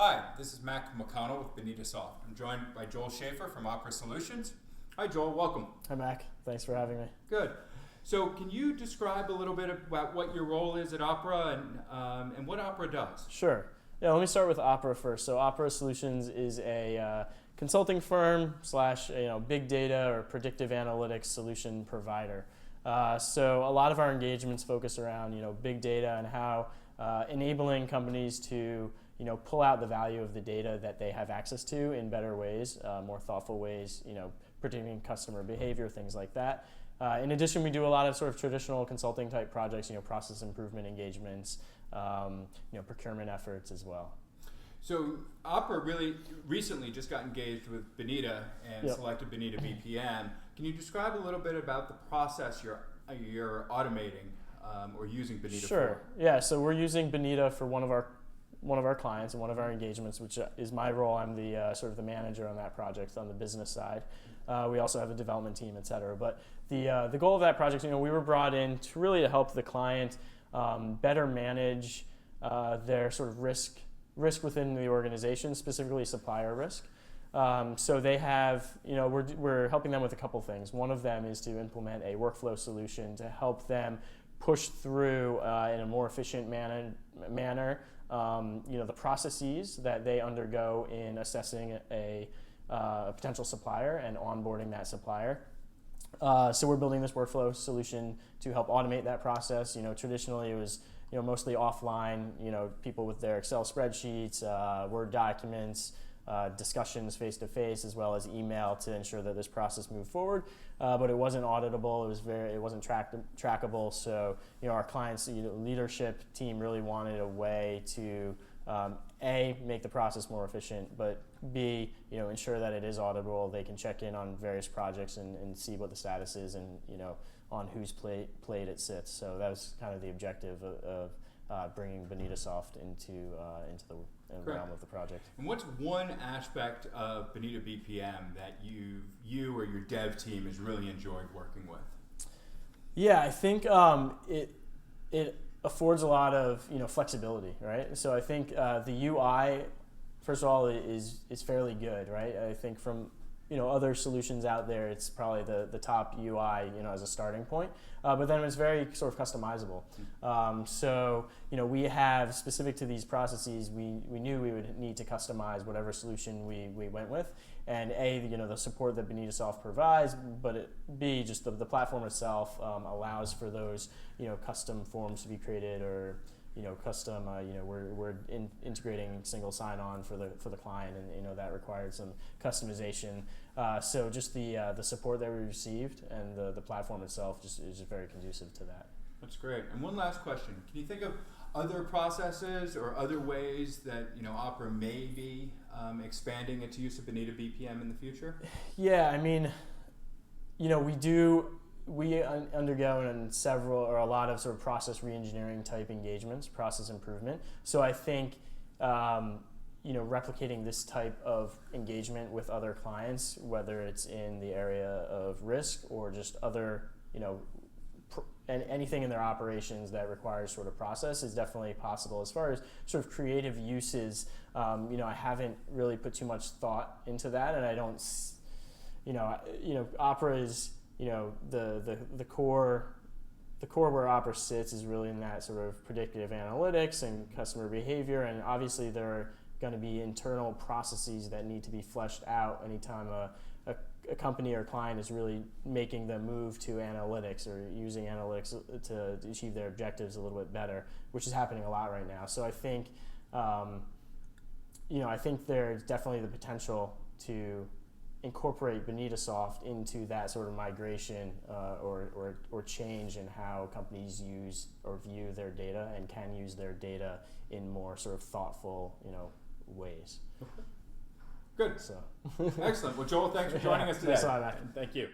Hi, this is Mac McConnell with Bonita Soft. I'm joined by Joel Schaefer from Opera Solutions. Hi Joel, welcome. Hi Mac, thanks for having me. Good. So can you describe a little bit about what your role is at Opera and what Opera does? Sure. Yeah, let me start with Opera first. So Opera Solutions is a consulting firm slash big data or predictive analytics solution provider. So a lot of our engagements focus around big data and how enabling companies to pull out the value of the data that they have access to in better ways, more thoughtful ways, predicting customer behavior, things like that. In addition, we do a lot of sort of traditional consulting type projects, process improvement engagements, procurement efforts as well. So Opera really recently just got engaged with Bonita and selected Bonita BPM. Can you describe a little bit about the process you're automating or using Bonita for? Sure. Yeah. So we're using Bonita for one of our clients and one of our engagements, which is my role. I'm the sort of the manager on that project on the business side. We also have a development team, et cetera. But the goal of that project, we were brought in to help the client better manage their sort of risk within the organization, specifically supplier risk. So they have, we're helping them with a couple things. One of them is to implement a workflow solution to help them push through in a more efficient manner the processes that they undergo in assessing a potential supplier and onboarding that supplier. So we're building this workflow solution to help automate that process. Traditionally it was mostly offline, people with their Excel spreadsheets, Word documents, discussions face-to-face, as well as email to ensure that this process moved forward. But it wasn't auditable, it wasn't trackable, so our clients' leadership team really wanted a way to A, make the process more efficient, but B, ensure that it is auditable. They can check in on various projects and see what the status is and on whose plate it sits. So that was kind of the objective of bringing Bonita Soft into the realm of the project. And what's one aspect of Bonita BPM that you or your dev team has really enjoyed working with? Yeah, I think it affords a lot of flexibility, right? So I think the UI, first of all, is fairly good, right? I think from other solutions out there, it's probably the top UI, as a starting point. But then it's very sort of customizable. So, we have, specific to these processes, we knew we would need to customize whatever solution we went with. And A, the support that Bonita Soft provides, but B, just the platform itself allows for those, custom forms to be created or custom, we're integrating single sign-on for the client, and that required some customization. So just the support that we received and the platform itself is just very conducive to that. That's great. And one last question: can you think of other processes or other ways that Opera may be expanding its use of Bonita BPM in the future? Yeah, I mean, we undergo in several or a lot of sort of process reengineering type engagements, process improvement. So I think replicating this type of engagement with other clients, whether it's in the area of risk or just other and anything in their operations that requires sort of process, is definitely possible. As far as sort of creative uses, I haven't really put too much thought into that, and I don't, Opera is, the core where Opera sits is really in that sort of predictive analytics and customer behavior, and obviously there are going to be internal processes that need to be fleshed out anytime a company or client is really making the move to analytics or using analytics to achieve their objectives a little bit better, which is happening a lot right now. So I think, I think there's definitely the potential to incorporate Bonita Soft into that sort of migration or change in how companies use or view their data and can use their data in more sort of thoughtful, ways. Okay. Good. So. Excellent. Well, Joel, thanks for joining us today. Thanks a lot, Matt. Thank you.